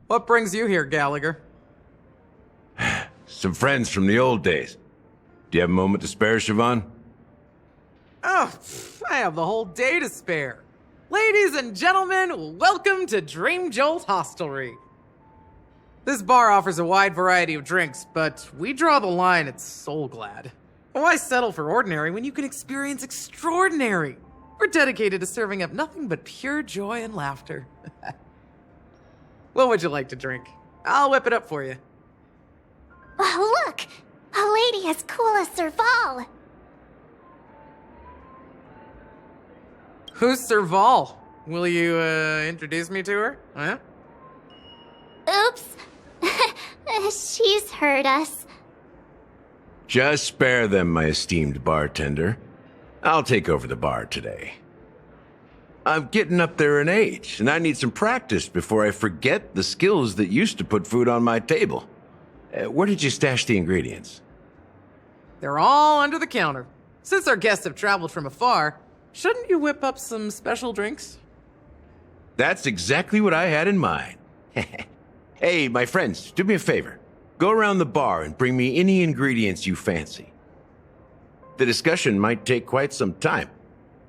What brings you here, Gallagher? Some friends from the old days. Do you have a moment to spare, Siobhan? Oh, I have the whole day to spare. Ladies and gentlemen, welcome to Dream Jolt Hostelry. This bar offers a wide variety of drinks, but we draw the line at Soul Glad. Why settle for ordinary when you can experience extraordinary? We're dedicated to serving up nothing but pure joy and laughter. What would you like to drink? I'll whip it up for you. Oh, look! A lady as cool as Serval. Who's Serval? Will you, introduce me to her? Huh? Oops. She's heard us. Just spare them, my esteemed bartender. I'll take over the bar today. I'm getting up there in age, and I need some practice before I forget the skills that used to put food on my table. Where did you stash the ingredients? They're all under the counter. Since our guests have traveled from afar, shouldn't you whip up some special drinks? That's exactly what I had in mind. Hey, my friends, do me a favor. Go around the bar and bring me any ingredients you fancy. The discussion might take quite some time,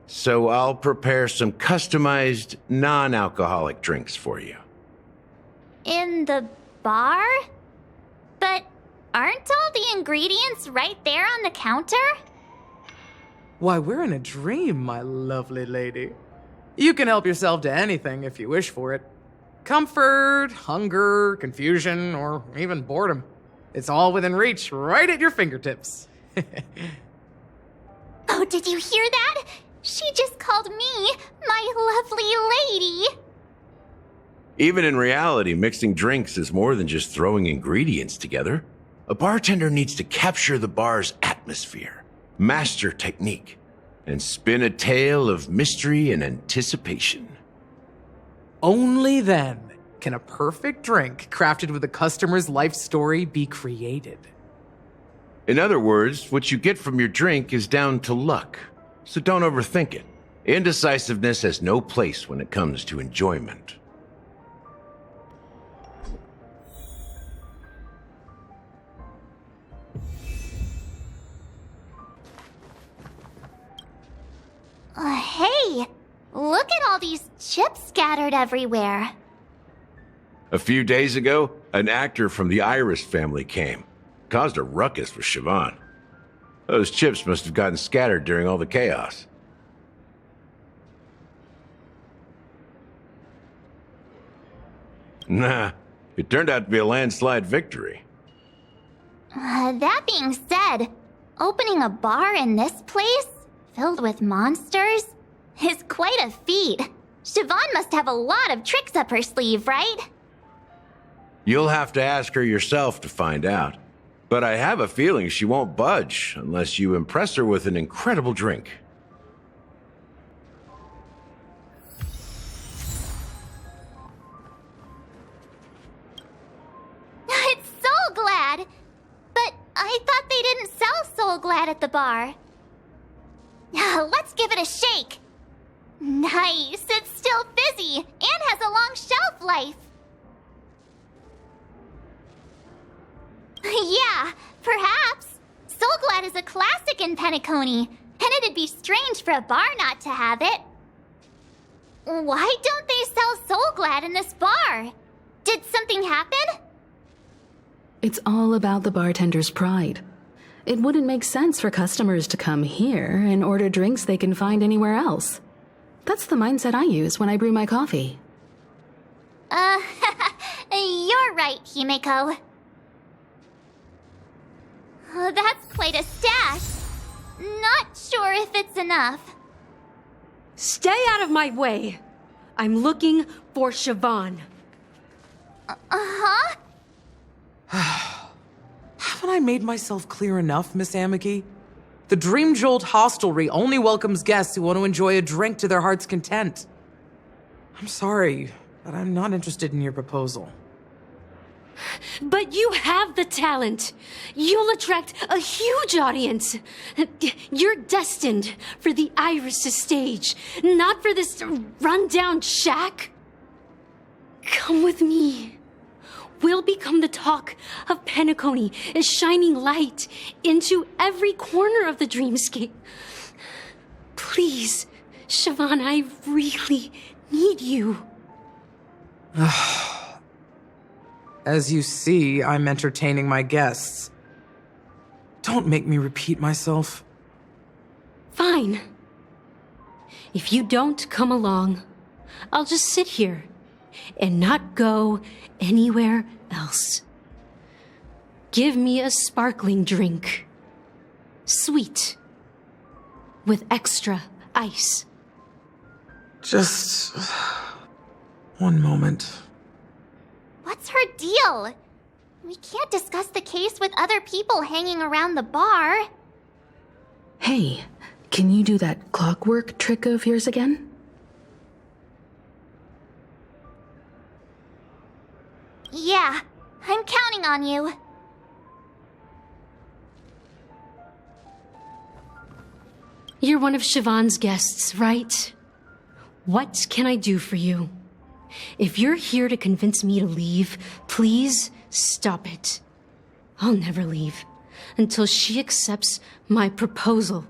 so I'll prepare some customized, non-alcoholic drinks for you. In the bar? But aren't all the ingredients right there on the counter? Why, we're in a dream, my lovely lady. You can help yourself to anything if you wish for it. Comfort, hunger, confusion, or even boredom. It's all within reach, right at your fingertips. Oh, did you hear that? She just called me my lovely lady. Even in reality, mixing drinks is more than just throwing ingredients together. A bartender needs to capture the bar's atmosphere, master technique, and spin a tale of mystery and anticipation. Only then can a perfect drink crafted with a customer's life story be created. In other words, what you get from your drink is down to luck, so don't overthink it. Indecisiveness has no place when it comes to enjoyment. Hey, look at all these chips scattered everywhere. A few days ago, an actor from the Iris family came. Caused a ruckus with Siobhan. Those chips must have gotten scattered during all the chaos. Nah, it turned out to be a landslide victory. That being said, opening a bar in this place, filled with monsters, is quite a feat. Siobhan must have a lot of tricks up her sleeve, right? You'll have to ask her yourself to find out. But I have a feeling she won't budge unless you impress her with an incredible drink. It's Soul Glad! But I thought they didn't sell Soul Glad at the bar. Let's give it a shake. Nice, it's still fizzy and has a long shelf life. Yeah, perhaps. Soul Glad is a classic in Penacony, and it'd be strange for a bar not to have it. Why don't they sell Soul Glad in this bar? Did something happen? It's all about the bartender's pride. It wouldn't make sense for customers to come here and order drinks they can find anywhere else. That's the mindset I use when I brew my coffee. You're right, Himeko. That's quite a stash. Not sure if it's enough. Stay out of my way. I'm looking for Siobhan. Uh-huh? Haven't I made myself clear enough, Miss Amiki? The Dream Jolt Hostelry only welcomes guests who want to enjoy a drink to their heart's content. I'm sorry, but I'm not interested in your proposal. But you have the talent. You'll attract a huge audience. You're destined for the Iris stage, not for this rundown shack. Come with me. We'll become the talk of Penacony, a shining light into every corner of the dreamscape. Please, Siobhan, I really need you. As you see, I'm entertaining my guests. Don't make me repeat myself. Fine. If you don't come along, I'll just sit here and not go anywhere else. Give me a sparkling drink. Sweet. With extra ice. Just one moment. What's her deal? We can't discuss the case with other people hanging around the bar. Hey, can you do that clockwork trick of yours again? Yeah, I'm counting on you. You're one of Siobhan's guests, right? What can I do for you? If you're here to convince me to leave, please stop it. I'll never leave until she accepts my proposal.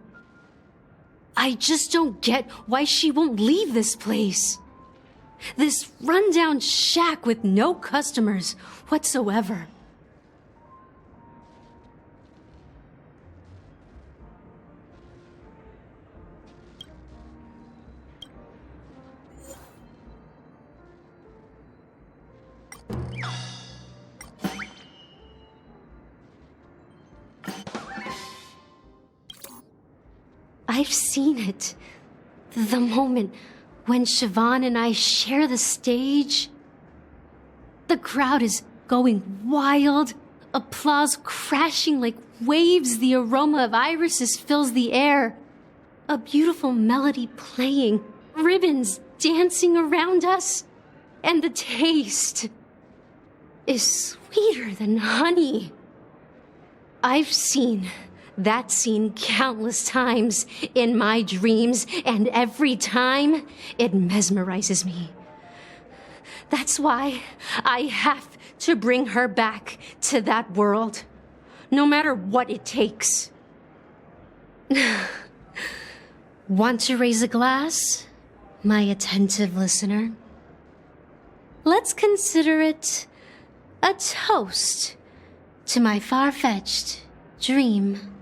I just don't get why she won't leave this place. This rundown shack with no customers whatsoever. I've seen it. The moment when Siobhan and I share the stage. The crowd is going wild. Applause crashing like waves. The aroma of irises fills the air. A beautiful melody playing. Ribbons dancing around us. And the taste is sweeter than honey. I've seen that scene countless times in my dreams, and every time it mesmerizes me. That's why I have to bring her back to that world, no matter what it takes. Want to raise a glass, my attentive listener? Let's consider it a toast to my far-fetched dream.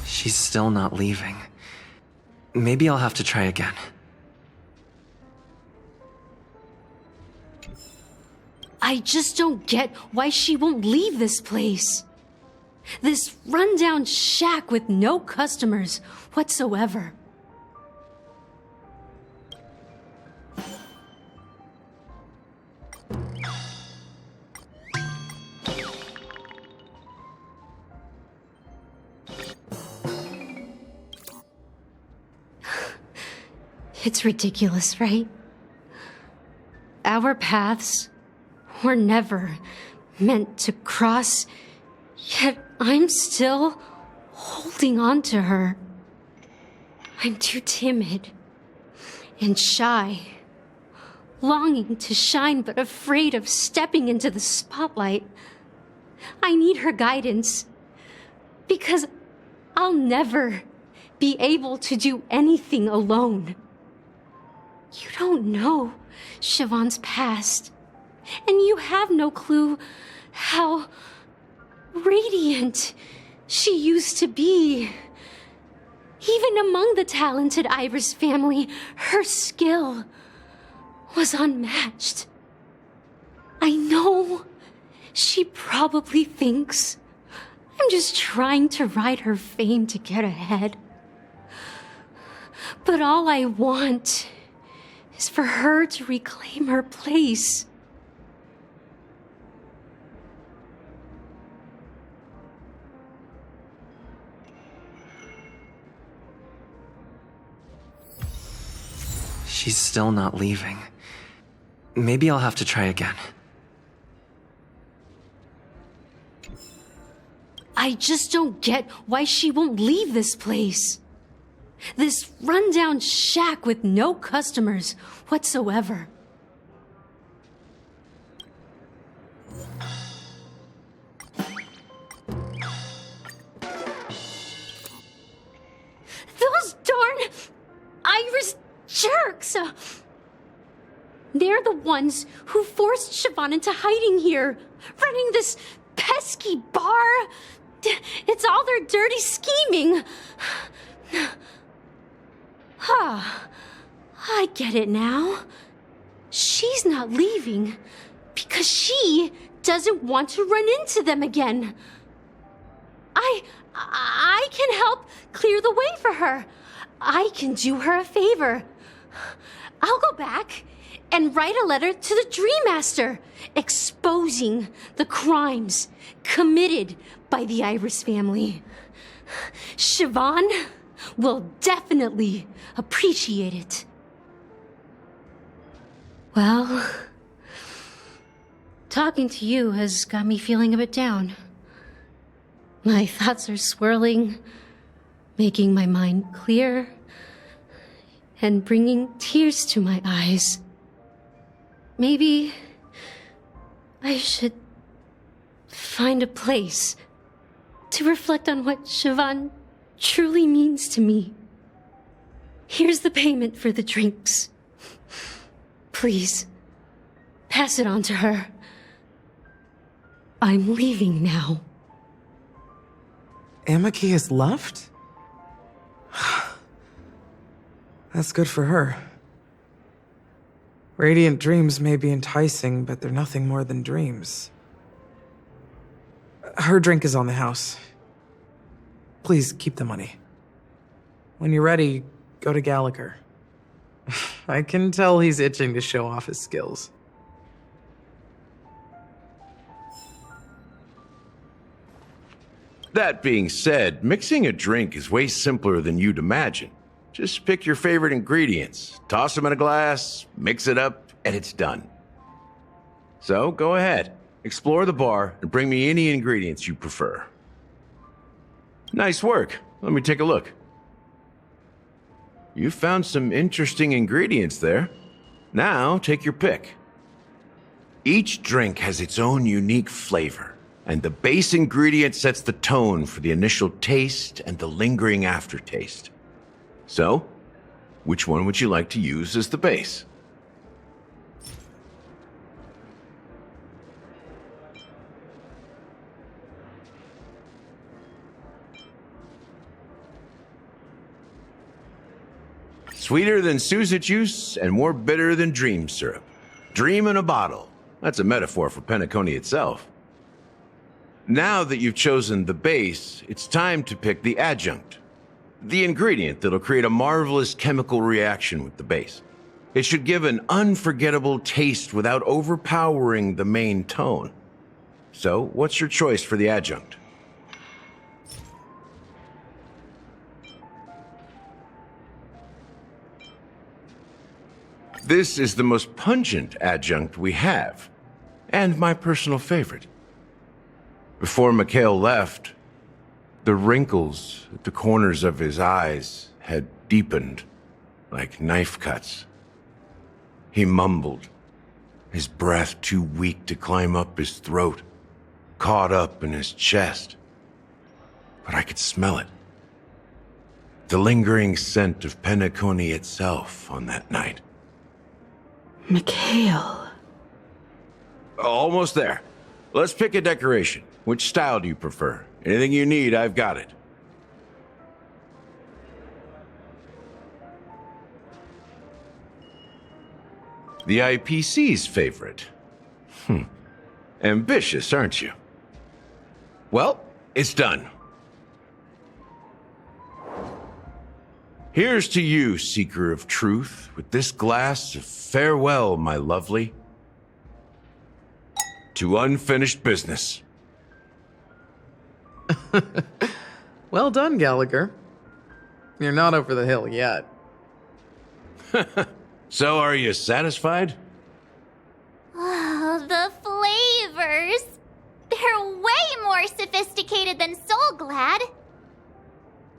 She's still not leaving. Maybe I'll have to try again. I just don't get why she won't leave this place. This rundown shack with no customers whatsoever. It's ridiculous, right? Our paths were never meant to cross, yet I'm still holding on to her. I'm too timid and shy, longing to shine but afraid of stepping into the spotlight. I need her guidance because I'll never be able to do anything alone. You don't know Siobhan's past, and you have no clue how radiant she used to be. Even among the talented Iris family, her skill was unmatched. I know she probably thinks I'm just trying to ride her fame to get ahead. But all I want is for her to reclaim her place. She's still not leaving. Maybe I'll have to try again. I just don't get why she won't leave this place. This rundown shack with no customers whatsoever. Those darn Irish jerks! They're the ones who forced Siobhan into hiding here, running this pesky bar. It's all their dirty scheming. I get it now. She's not leaving because she doesn't want to run into them again. I can help clear the way for her. I can do her a favor. I'll go back and write a letter to the Dream Master exposing the crimes committed by the Iris family. Siobhan will definitely appreciate it. Well, talking to you has got me feeling a bit down. My thoughts are swirling, making my mind clear, and bringing tears to my eyes. Maybe I should find a place to reflect on what Siobhan truly means to me. Here's the payment for the drinks. Please, pass it on to her. I'm leaving now. Amaki has left? That's good for her. Radiant dreams may be enticing, but they're nothing more than dreams. Her drink is on the house. Please keep the money. When you're ready, go to Gallagher. I can tell he's itching to show off his skills. That being said, mixing a drink is way simpler than you'd imagine. Just pick your favorite ingredients, toss them in a glass, mix it up, and it's done. So go ahead, explore the bar, and bring me any ingredients you prefer. Nice work. Let me take a look. You found some interesting ingredients there. Now take your pick. Each drink has its own unique flavor, and the base ingredient sets the tone for the initial taste and the lingering aftertaste. So, which one would you like to use as the base? Sweeter than Suza juice and more bitter than dream syrup. Dream in a bottle. That's a metaphor for Penacony itself. Now that you've chosen the base, it's time to pick the adjunct. The ingredient that'll create a marvelous chemical reaction with the base. It should give an unforgettable taste without overpowering the main tone. So, what's your choice for the adjunct? This is the most pungent adjunct we have, and my personal favorite. Before Mikhail left, the wrinkles at the corners of his eyes had deepened like knife cuts. He mumbled, his breath too weak to climb up his throat, caught up in his chest. But I could smell it. The lingering scent of Penacony itself on that night. Mikhail. Almost there. Let's pick a decoration. Which style do you prefer? Anything you need, I've got it. The IPC's favorite. Ambitious, aren't you? Well, it's done. Here's to you, seeker of truth, with this glass of farewell, my lovely. To unfinished business. Well done, Gallagher. You're not over the hill yet. So are you satisfied? Oh, the flavors. They're way more sophisticated than Soul Glad.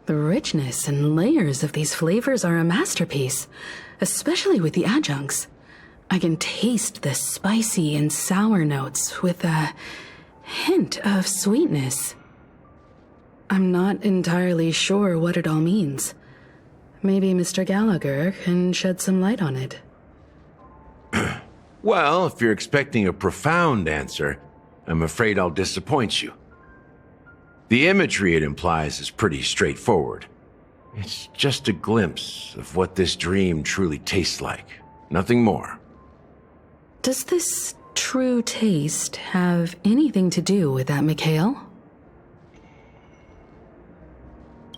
The richness and layers of these flavors are a masterpiece, especially with the adjuncts. I can taste the spicy and sour notes with a hint of sweetness. I'm not entirely sure what it all means. Maybe Mr. Gallagher can shed some light on it. Well, if you're expecting a profound answer, I'm afraid I'll disappoint you. The imagery it implies is pretty straightforward. It's just a glimpse of what this dream truly tastes like. Nothing more. Does this true taste have anything to do with that Mikhail?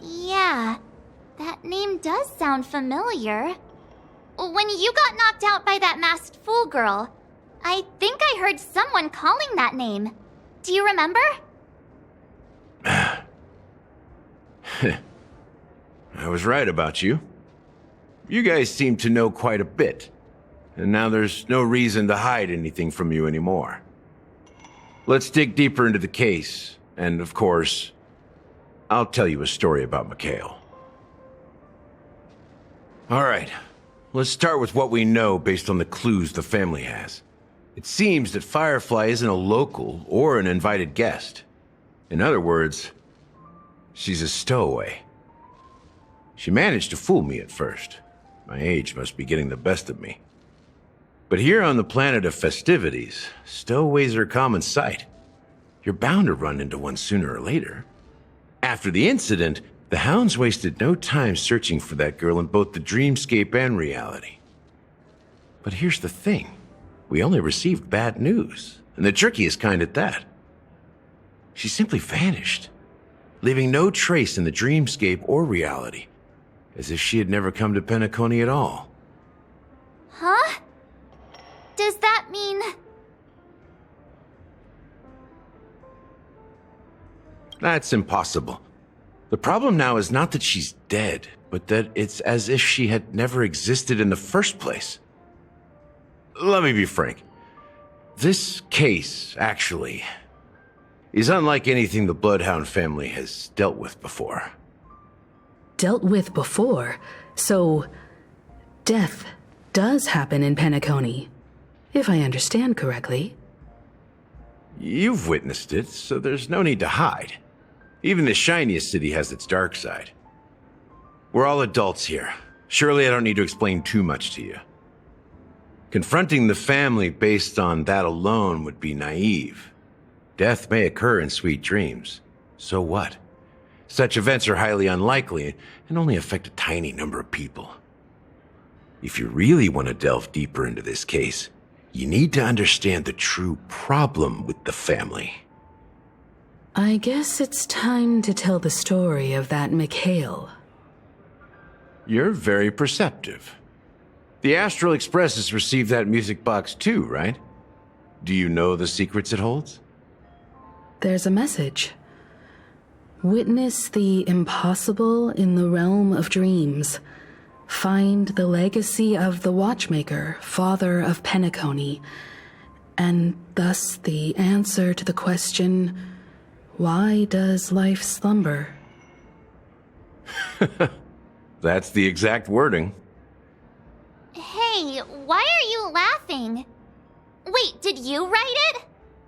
Yeah, that name does sound familiar. When you got knocked out by that masked fool girl, I think I heard someone calling that name. Do you remember? I was right about you. You guys seem to know quite a bit, and now there's no reason to hide anything from you anymore. Let's dig deeper into the case, and of course, I'll tell you a story about Mikhail. All right, let's start with what we know based on the clues the family has. It seems that Firefly isn't a local or an invited guest. In other words, she's a stowaway. She managed to fool me at first. My age must be getting the best of me. But here on the planet of festivities, stowaways are a common sight. You're bound to run into one sooner or later. After the incident, the hounds wasted no time searching for that girl in both the dreamscape and reality. But here's the thing. We only received bad news, and the trickiest kind at that. She simply vanished, leaving no trace in the dreamscape or reality, as if she had never come to Penacony at all. Huh? Does that mean... That's impossible. The problem now is not that she's dead, but that it's as if she had never existed in the first place. Let me be frank. This case, actually, is unlike anything the Bloodhound family has dealt with before. Dealt with before? So, death does happen in Penacony, if I understand correctly. You've witnessed it, so there's no need to hide. Even the shiniest city has its dark side. We're all adults here. Surely I don't need to explain too much to you. Confronting the family based on that alone would be naive. Death may occur in sweet dreams. So what? Such events are highly unlikely and only affect a tiny number of people. If you really want to delve deeper into this case, you need to understand the true problem with the family. I guess it's time to tell the story of that Mikhail. You're very perceptive. The Astral Express has received that music box too, right? Do you know the secrets it holds? There's a message. Witness the impossible in the realm of dreams. Find the legacy of the Watchmaker, father of Penacony, and thus the answer to the question, why does life slumber? That's the exact wording. Hey, why are you laughing? Wait, did you write it?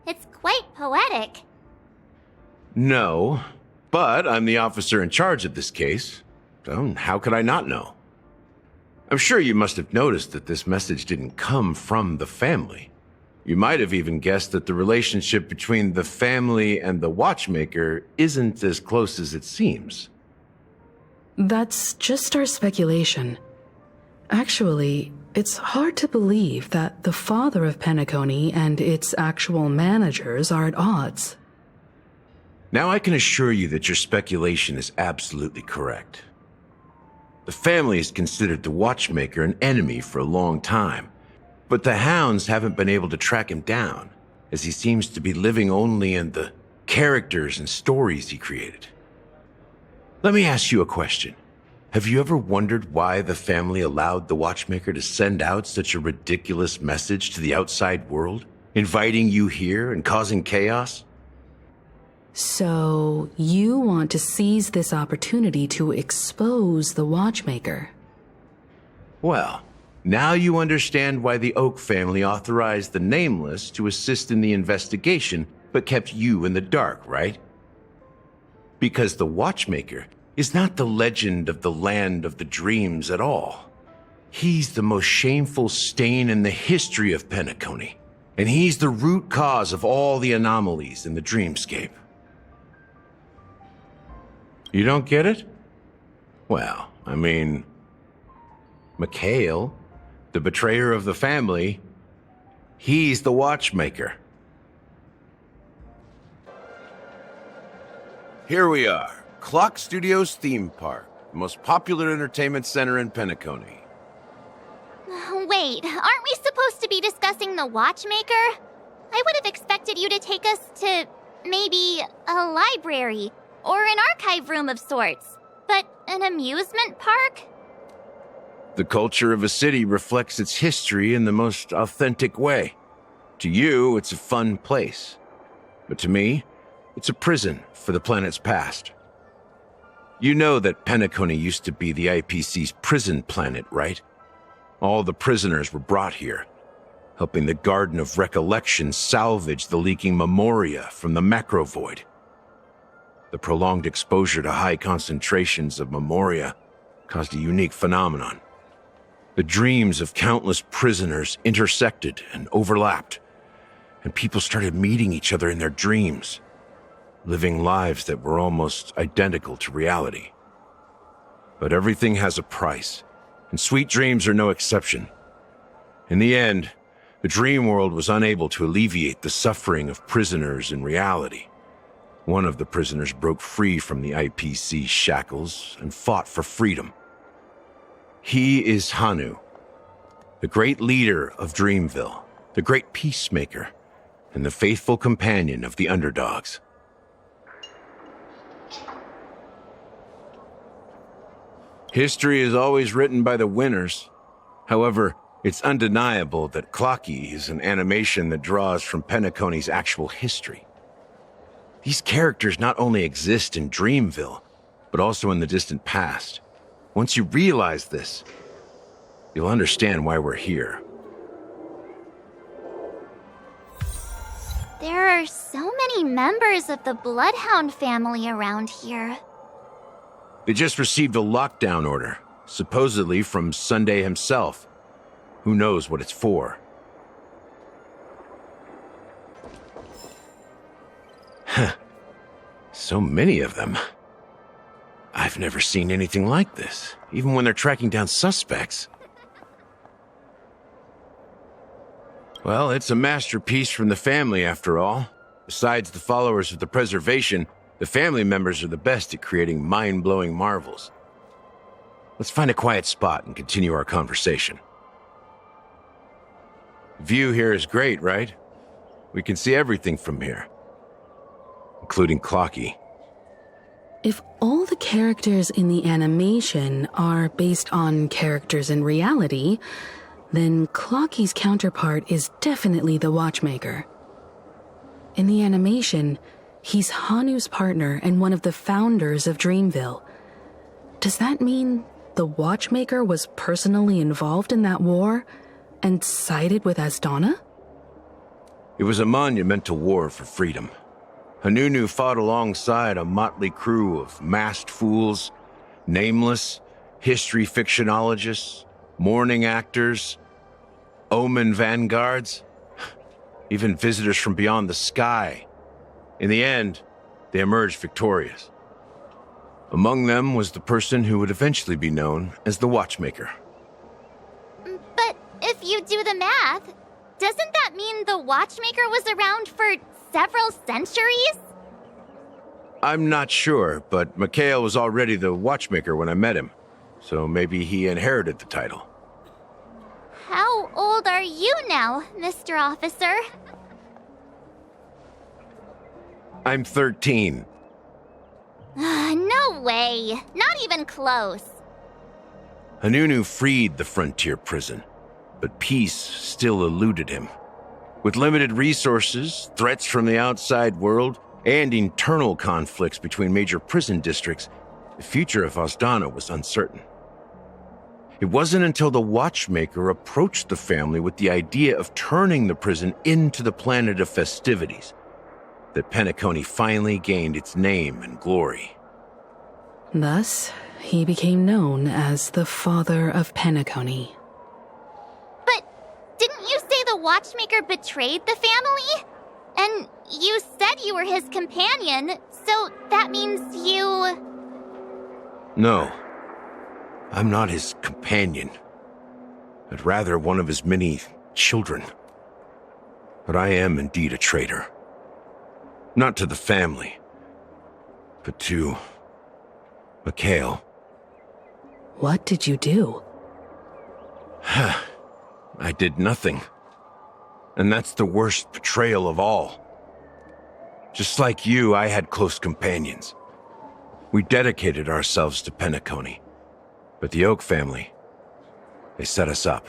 It's quite poetic. No, but I'm the officer in charge of this case, so how could I not know? I'm sure you must have noticed that this message didn't come from the family. You might have even guessed that the relationship between the family and the Watchmaker isn't as close as it seems. That's just our speculation. Actually, it's hard to believe that the father of Penacony and its actual managers are at odds. Now I can assure you that your speculation is absolutely correct. The family has considered the Watchmaker an enemy for a long time, but the hounds haven't been able to track him down, as he seems to be living only in the characters and stories he created. Let me ask you a question. Have you ever wondered why the family allowed the Watchmaker to send out such a ridiculous message to the outside world, inviting you here and causing chaos? So, you want to seize this opportunity to expose the Watchmaker. Well, now you understand why the Oak family authorized the Nameless to assist in the investigation, but kept you in the dark, right? Because the Watchmaker is not the legend of the land of the dreams at all. He's the most shameful stain in the history of Penacony, and he's the root cause of all the anomalies in the dreamscape. You don't get it? Well, I mean, Mikhail, the betrayer of the family, he's the Watchmaker. Here we are, Clock Studios theme park, the most popular entertainment center in Penacony. Wait, aren't we supposed to be discussing the Watchmaker? I would have expected you to take us to, maybe, a library, or an archive room of sorts. But an amusement park? The culture of a city reflects its history in the most authentic way. To you, it's a fun place. But to me, it's a prison for the planet's past. You know that Penacony used to be the IPC's prison planet, right? All the prisoners were brought here, helping the Garden of Recollection salvage the leaking memoria from the macro void. The prolonged exposure to high concentrations of memoria caused a unique phenomenon. The dreams of countless prisoners intersected and overlapped, and people started meeting each other in their dreams, living lives that were almost identical to reality. But everything has a price, and sweet dreams are no exception. In the end, the dream world was unable to alleviate the suffering of prisoners in reality. One of the prisoners broke free from the IPC shackles and fought for freedom. He is Hanu, the great leader of Dreamville, the great peacemaker, and the faithful companion of the underdogs. History is always written by the winners. However, it's undeniable that Clocky is an animation that draws from Penacony's actual history. These characters not only exist in Dreamville, but also in the distant past. Once you realize this, you'll understand why we're here. There are so many members of the Bloodhound family around here. They just received a lockdown order, supposedly from Sunday himself. Who knows what it's for? So many of them. I've never seen anything like this, even when they're tracking down suspects. Well, it's a masterpiece from the family, after all. Besides the followers of the preservation, the family members are the best at creating mind-blowing marvels. Let's find a quiet spot and continue our conversation. The view here is great, right? We can see everything from here, including Clocky. If all the characters in the animation are based on characters in reality, then Clocky's counterpart is definitely the Watchmaker. In the animation, he's Hanu's partner and one of the founders of Dreamville. Does that mean the Watchmaker was personally involved in that war and sided with Asdana? It was a monumental war for freedom. Hanunu fought alongside a motley crew of masked fools, nameless, history fictionologists, mourning actors, omen vanguards, even visitors from beyond the sky. In the end, they emerged victorious. Among them was the person who would eventually be known as the Watchmaker. But if you do the math, doesn't that mean the Watchmaker was around for several centuries? I'm not sure, but Mikhail was already the Watchmaker when I met him, so maybe he inherited the title. How old are you now, Mr. Officer? I'm 13. No way. Not even close. Hanunu freed the frontier prison, but peace still eluded him. With limited resources, threats from the outside world, and internal conflicts between major prison districts, the future of Osdana was uncertain. It wasn't until the Watchmaker approached the family with the idea of turning the prison into the planet of festivities that Penacony finally gained its name and glory. Thus, he became known as the Father of Penacony. But didn't you say the Watchmaker betrayed the family? And you said you were his companion, so that means you... No, I'm not his companion, but rather one of his many children. But I am indeed a traitor. Not to the family, but to Mikhail. What did you do? I did nothing. And that's the worst betrayal of all. Just like you, I had close companions. We dedicated ourselves to Penacony. But the Oak family, they set us up.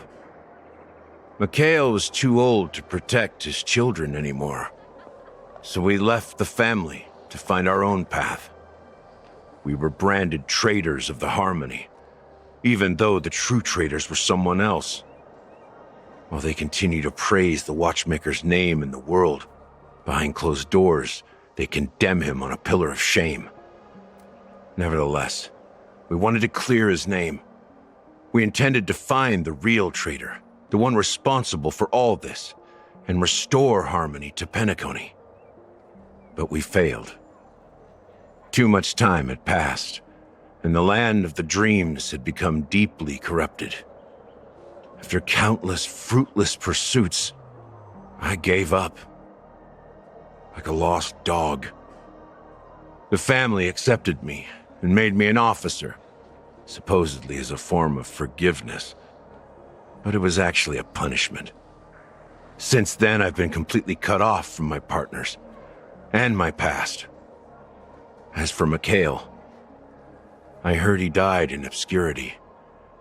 Mikhail was too old to protect his children anymore. So we left the family to find our own path. We were branded traitors of the Harmony, even though the true traitors were someone else. While they continue to praise the Watchmaker's name in the world, behind closed doors, they condemn him on a pillar of shame. Nevertheless, we wanted to clear his name. We intended to find the real traitor, the one responsible for all this, and restore harmony to Penacony. But we failed. Too much time had passed, and the land of the dreams had become deeply corrupted. After countless fruitless pursuits, I gave up. Like a lost dog. The family accepted me and made me an officer, supposedly as a form of forgiveness. But it was actually a punishment. Since then, I've been completely cut off from my partners and my past. As for Mikhail, I heard he died in obscurity,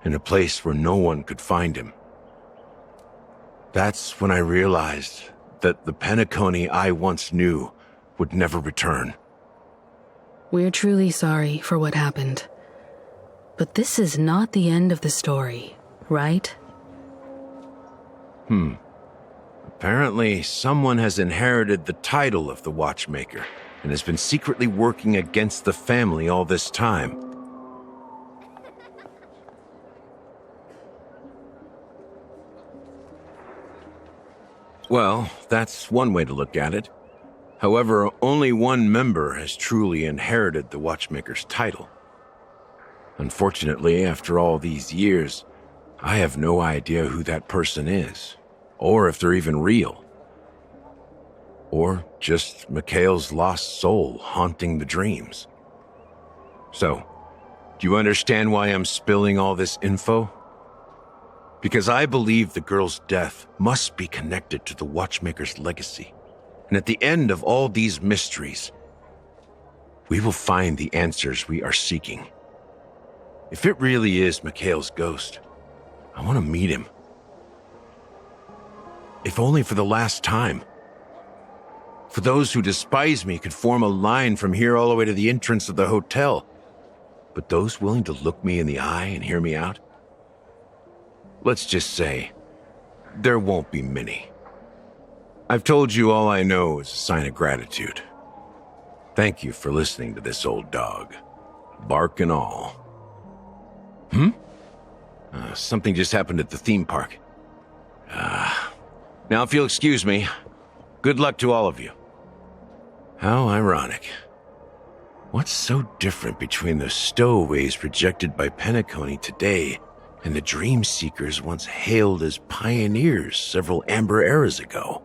in a place where no one could find him. That's when I realized that the Penacony I once knew would never return. We're truly sorry for what happened. But this is not the end of the story, right? Apparently, someone has inherited the title of the Watchmaker and has been secretly working against the family all this time. Well, that's one way to look at it. However, only one member has truly inherited the Watchmaker's title. Unfortunately, after all these years, I have no idea who that person is, or if they're even real. Or just Mikhail's lost soul haunting the dreams. So, do you understand why I'm spilling all this info? Because I believe the girl's death must be connected to the Watchmaker's legacy. And at the end of all these mysteries, we will find the answers we are seeking. If it really is Mikhail's ghost, I want to meet him. If only for the last time. For those who despise me could form a line from here all the way to the entrance of the hotel. But those willing to look me in the eye and hear me out? Let's just say, there won't be many. I've told you all I know is a sign of gratitude. Thank you for listening to this old dog. Bark and all. Something just happened at the theme park. Now if you'll excuse me, good luck to all of you. How ironic. What's so different between the stowaways rejected by Penacony today and the dream seekers once hailed as pioneers several amber eras ago?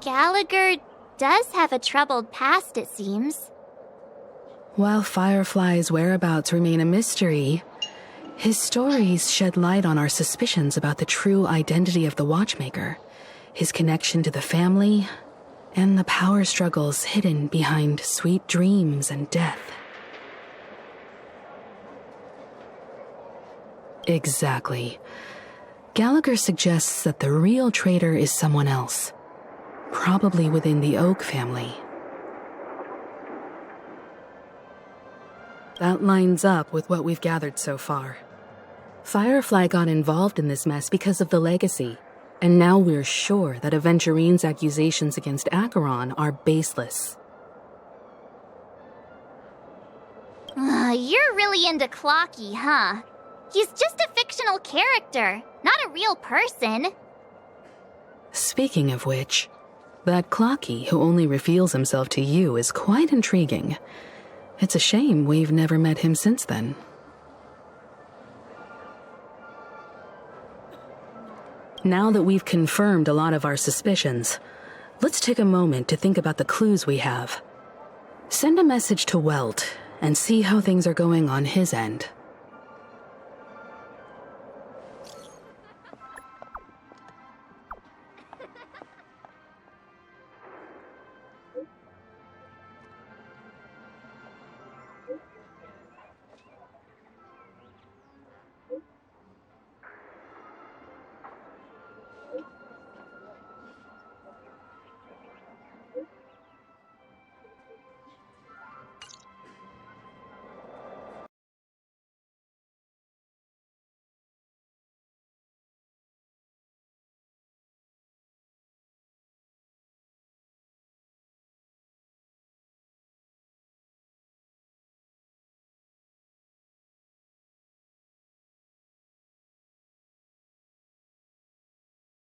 Gallagher does have a troubled past, it seems. While Firefly's whereabouts remain a mystery, his stories shed light on our suspicions about the true identity of the Watchmaker, his connection to the family, and the power struggles hidden behind sweet dreams and death. Exactly. Gallagher suggests that the real traitor is someone else. Probably within the Oak family. That lines up with what we've gathered so far. Firefly got involved in this mess because of the legacy, and now we're sure that Aventurine's accusations against Acheron are baseless. You're really into Clocky, huh? He's just a fictional character, not a real person. Speaking of which, that Clocky who only reveals himself to you is quite intriguing. It's a shame we've never met him since then. Now that we've confirmed a lot of our suspicions, let's take a moment to think about the clues we have. Send a message to Welt and see how things are going on his end.